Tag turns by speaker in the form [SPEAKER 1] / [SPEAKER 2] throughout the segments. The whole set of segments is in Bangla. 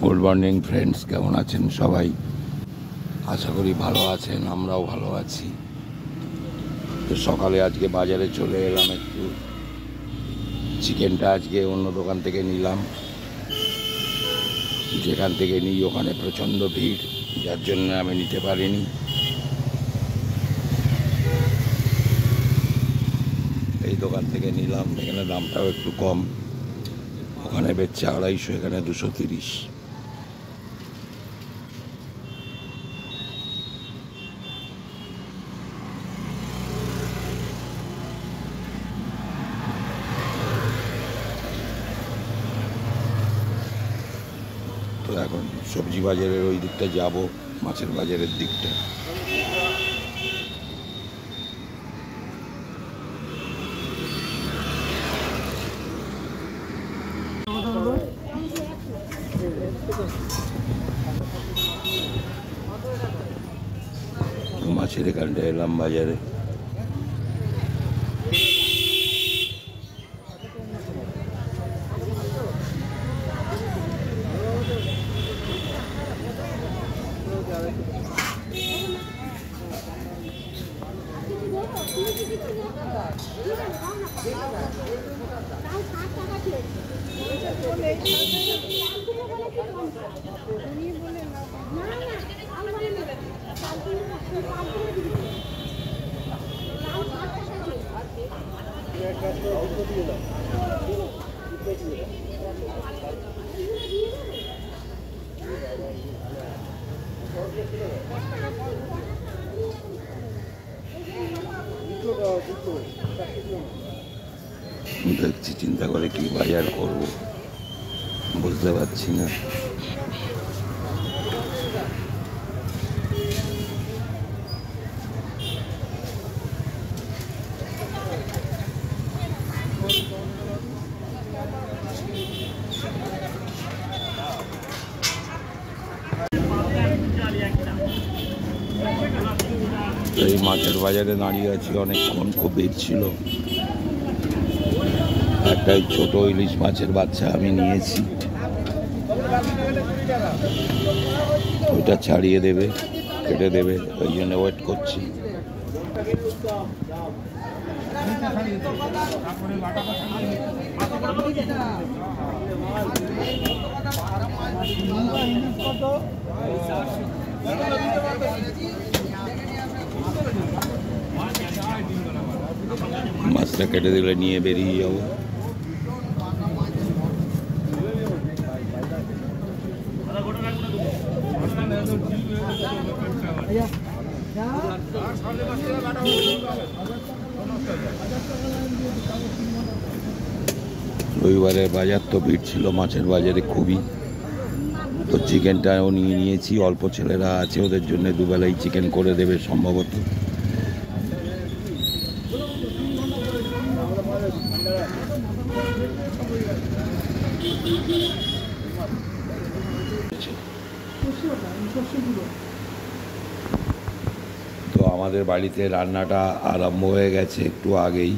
[SPEAKER 1] গুড মর্নিং ফ্রেন্ডস, কেমন আছেন সবাই? আশা করি ভালো আছেন, আমরাও ভালো আছি। তো সকালে আজকে বাজারে চলে এলাম, একটু চিকেনটা আজকে অন্য দোকান থেকে নিলাম। যেখান থেকে নিই ওখানে প্রচণ্ড ভিড়, যার জন্য আমি নিতে পারিনি। এই দোকান থেকে নিলাম, এখানে দামটাও একটু কম। ওখানে বেচছে 250, এখানে 230। তো এখন সবজি বাজারের ওই দিকটা যাব, মাছের বাজারের দিকটা। মাছের এখানটা এলাম বাজারে। দেখছি, চিন্তা করে কি বাজার করব বুঝতে পারছি না। এই মাছের বাজারে দাঁড়িয়ে আছি অনেকক্ষণ, খুব ভিড় ছিল। একটাই ছোট ইলিশ মাছের বাচ্চা আমি নিয়েছি, ওইটা ছাড়িয়ে দেবে, কেটে দেবে, ওই জন্য ওয়েট করছি। মাছটা কেটে দিলে নিয়ে বেরিয়ে যাবো। রবিবারের বাজার তো ভিড় ছিল মাছের বাজারে খুবই। তো চিকেনটাও নিয়ে নিয়েছি, অল্প ছেলেরা আছে, ওদের জন্য দুবেলাই চিকেন করে দেবে সম্ভবত। তো আমাদের বাড়িতে রান্নাটা আরম্ভ হয়ে গেছে একটু আগেই,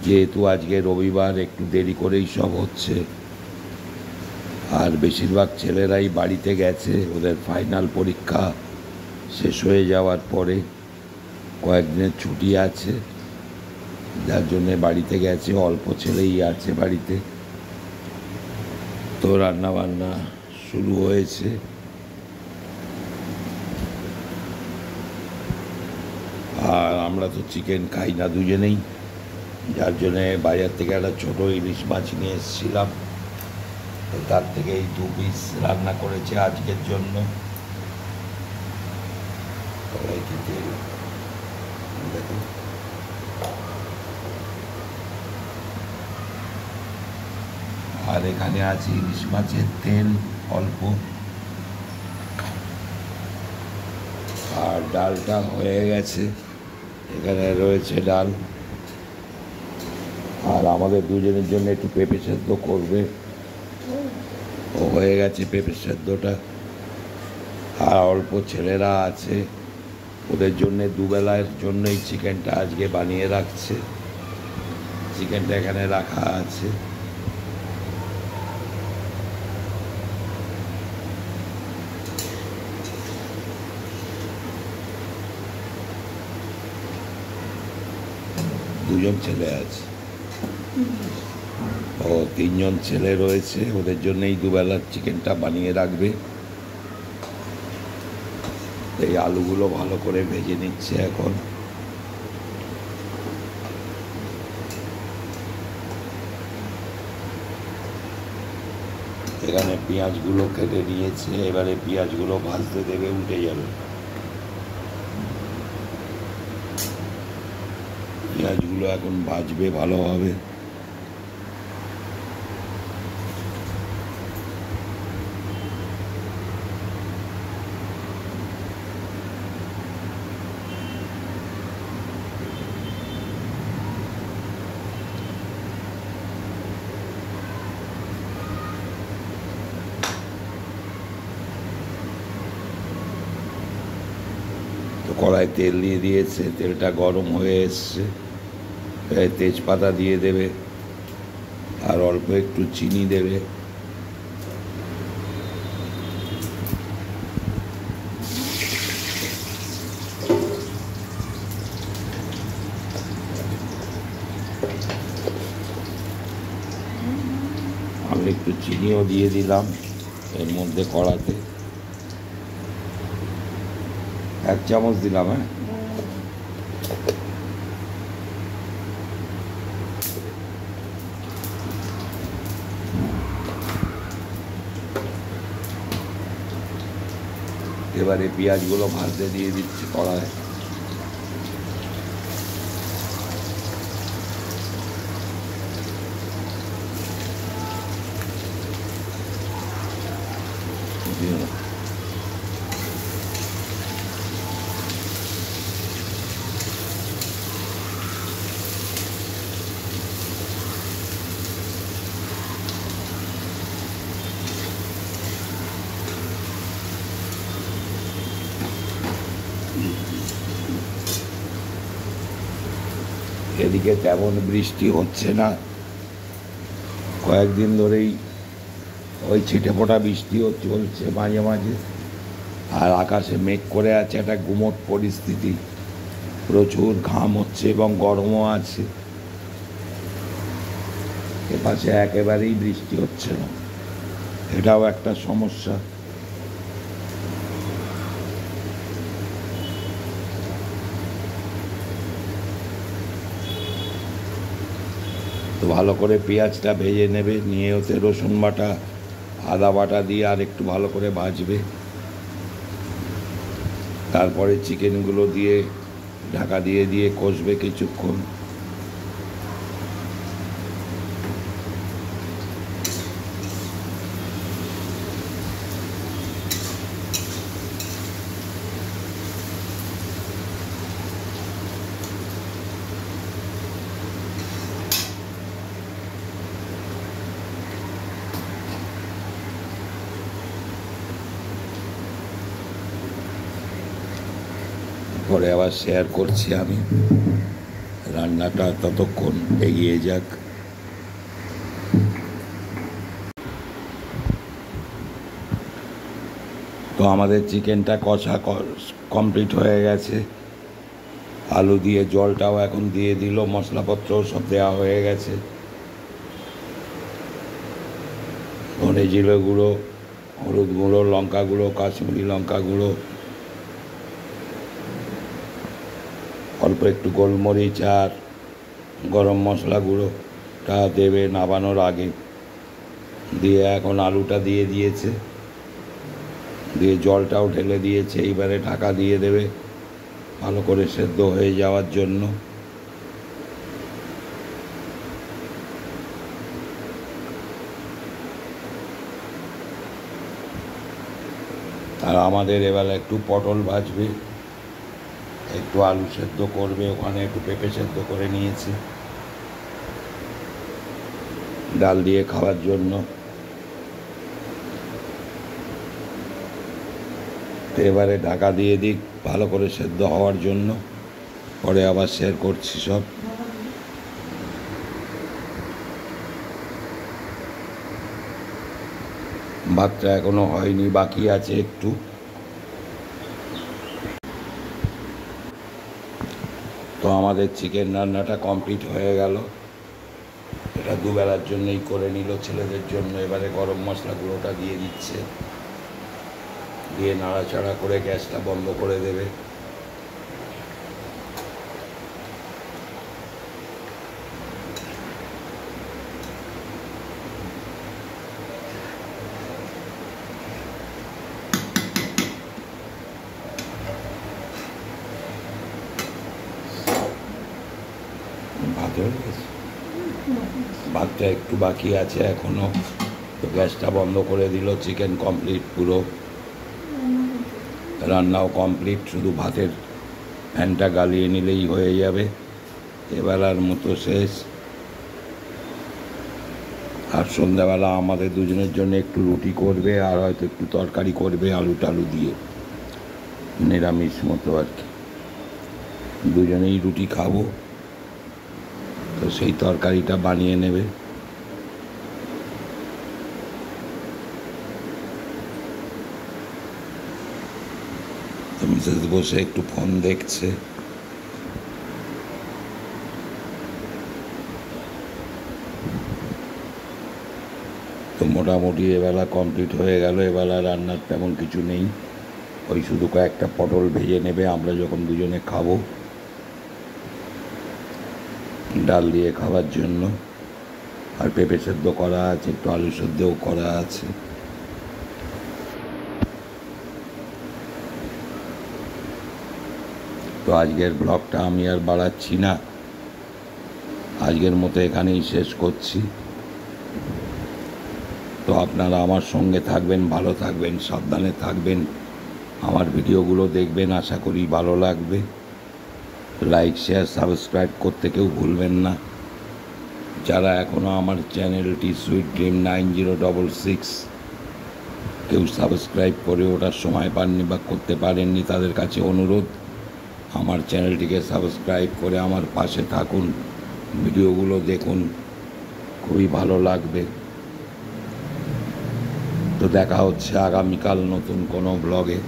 [SPEAKER 1] যেহেতু আজকে রবিবার একটু দেরি করেই সব হচ্ছে। আর বেশিরভাগ ছেলেরাই বাড়িতে গেছে, ওদের ফাইনাল পরীক্ষা শেষ হয়ে যাওয়ার পরে কয়েকদিনের ছুটি আছে, যার জন্যে বাড়িতে গেছে। অল্প ছেলেই আছে বাড়িতে। তো রান্না বান্না শুরু হয়েছে। আর আমরা তো চিকেন খাই না দুজনেই, যার জন্যে বাজার থেকে একটা ছোটো ইলিশ মাছ নিয়ে এসেছিলাম। তো তার থেকে এই 2 পিস রান্না করেছে আজকের জন্য। দেখুন, আর এখানে আছে ইলিশ মাছের তেল অল্প, আর ডালটা হয়ে গেছে। এখানে রয়েছে ডাল, আর আমাদের দুজনের জন্য একটু পেঁপে সেদ্ধ করবে, ও হয়ে গেছে পেঁপে সেদ্ধটা। আর অল্প ছেলেরা আছে, ওদের জন্যে দুবেলার জন্যই চিকেনটা আজকে বানিয়ে রাখছে। চিকেনটা এখানে রাখা আছে। দুজন ছেলে আছে। ও তিনজন ছেলে রয়েছে, ওদের জন্যই দুবেলার চিকেনটা বানিয়ে রাখবে। এই আলুগুলো ভালো করে ভেজে নিচ্ছে এখন। এখানে পেঁয়াজগুলো কেটে নিয়েছে, এবারে পেঁয়াজগুলো ভাজতে দেবে, উঠে যাবে। পেঁয়াজগুলো এখন ভাজবে ভালোভাবে। তো কড়াই তেল দিয়ে দিয়েছে, তেলটা গরম হয়ে এসছে, তেজপাতা দিয়ে দেবে আর অল্প একটু চিনি দেবে। আমি একটু চিনিও দিয়ে দিলাম এর মধ্যে, কড়াতে 1 চামচ দিলাম। এবারে পেঁয়াজগুলো ভাজতে দিয়ে দিচ্ছি কড়ায়। এদিকে তেমন বৃষ্টি হচ্ছে না, কয়েকদিন ধরেই ওই ছিটেফোঁটা বৃষ্টিও চলছে মাঝে মাঝে, আর আকাশে মেঘ করে আছে, একটা গুমোট পরিস্থিতি, প্রচুর ঘাম হচ্ছে এবং গরমও আছে। এপাশে একেবারেই বৃষ্টি হচ্ছে না, এটাও একটা সমস্যা। তো ভালো করে পেঁয়াজটা ভেজে নেবে, নিয়ে ওতে রসুন বাটা আদা বাটা দিয়ে আর একটু ভালো করে ভাজবে। তারপরে চিকেনগুলো দিয়ে ঢাকা দিয়ে দিয়ে কষবে কিছুক্ষণ। পরে আবার শেয়ার করছি আমি রান্নাটা, ততক্ষণ এগিয়ে যাক। তো আমাদের চিকেনটা কষা কমপ্লিট হয়ে গেছে, আলু দিয়ে জলটাও এখন দিয়ে দিল, মশলাপত্রও সব দেওয়া হয়ে গেছে। ধনে জিরে গুঁড়ো, হলুদ গুঁড়ো, লঙ্কা গুঁড়ো, কাশ্মীরি লঙ্কা গুঁড়ো, অল্প একটু গোলমরিচ আর গরম মশলা গুঁড়োটা দেবে নামানোর আগে। দিয়ে এখন আলুটা দিয়ে দিয়েছে, দিয়ে জলটাও ঢেলে দিয়েছে, এইবারে ঢাকা দিয়ে দেবে ভালো করে সেদ্ধ হয়ে যাওয়ার জন্য। আর আমাদের এবার একটু পটল ভাজবে, একটু আলু সেদ্ধ করবে, ওখানে একটু পেঁপে সেদ্ধ করে নিয়েছে ডাল দিয়ে খাওয়ার জন্য। তো এবারে ঢাকা দিয়ে দিক ভালো করে সেদ্ধ হওয়ার জন্য, পরে আবার শেয়ার করছি সব। ভাতটা এখনো হয়নি, বাকি আছে একটু। তো আমাদের চিকেন রান্নাটা কমপ্লিট হয়ে গেল। এটা দুবেলার জন্যই করে নিল ছেলেদের জন্য। এবারে গরম মশলা গুঁড়োটা দিয়ে দিচ্ছে, দিয়ে নাড়াচাড়া করে গ্যাসটা বন্ধ করে দেবে। ভাত হয়ে গেছে, ভাতটা একটু বাকি আছে এখনো, তো গ্যাসটা বন্ধ করে দিল। চিকেন কমপ্লিট, পুরো রান্নাও কমপ্লিট, শুধু ভাতের ফ্যানটা গালিয়ে নিলেই হয়ে যাবে। এবেলার মতো শেষ। আর সন্ধ্যাবেলা আমাদের দুজনের জন্য একটু রুটি করবে, আর হয়তো একটু তরকারি করবে আলু টালু দিয়ে, নিরামিষ মতো আর কি। দুজনেই রুটি খাবো, তো সেই তরকারিটা বানিয়ে নেবে। তো মিসেস বসে একটু ফোন দেখছে। তো মোটামুটি এবেলা কমপ্লিট হয়ে গেল। এবেলা রান্নার তেমন কিছু নেই, ওই শুধু কয়েকটা পটল ভেজে নেবে আমরা যখন দুজনে খাবো ডাল দিয়ে খাওয়ার জন্য। আর পেঁপে সেদ্ধ করা আছে, একটু আলু সেদ্ধও করা আছে। তো আজকের ব্লগটা আমি আর বাড়াচ্ছি না, আজকের মতো এখানেই শেষ করছি। তো আপনারা আমার সঙ্গে থাকবেন, ভালো থাকবেন, সাবধানে থাকবেন, আমার ভিডিওগুলো দেখবেন, আশা করি ভালো লাগবে। লাইক, শেয়ার, সাবস্ক্রাইব করতে কেউ ভুলবেন না। যারা এখনও আমার চ্যানেলটি সুইট ড্রিম 9066 কেউ সাবস্ক্রাইব করে ওঠার সময় পাননি বা করতে পারেননি, তাদের কাছে অনুরোধ, আমার চ্যানেলটিকে সাবস্ক্রাইব করে আমার পাশে থাকুন, ভিডিওগুলো দেখুন, খুবই ভালো লাগবে। তো দেখা হচ্ছে আগামীকাল নতুন কোনো ব্লগে।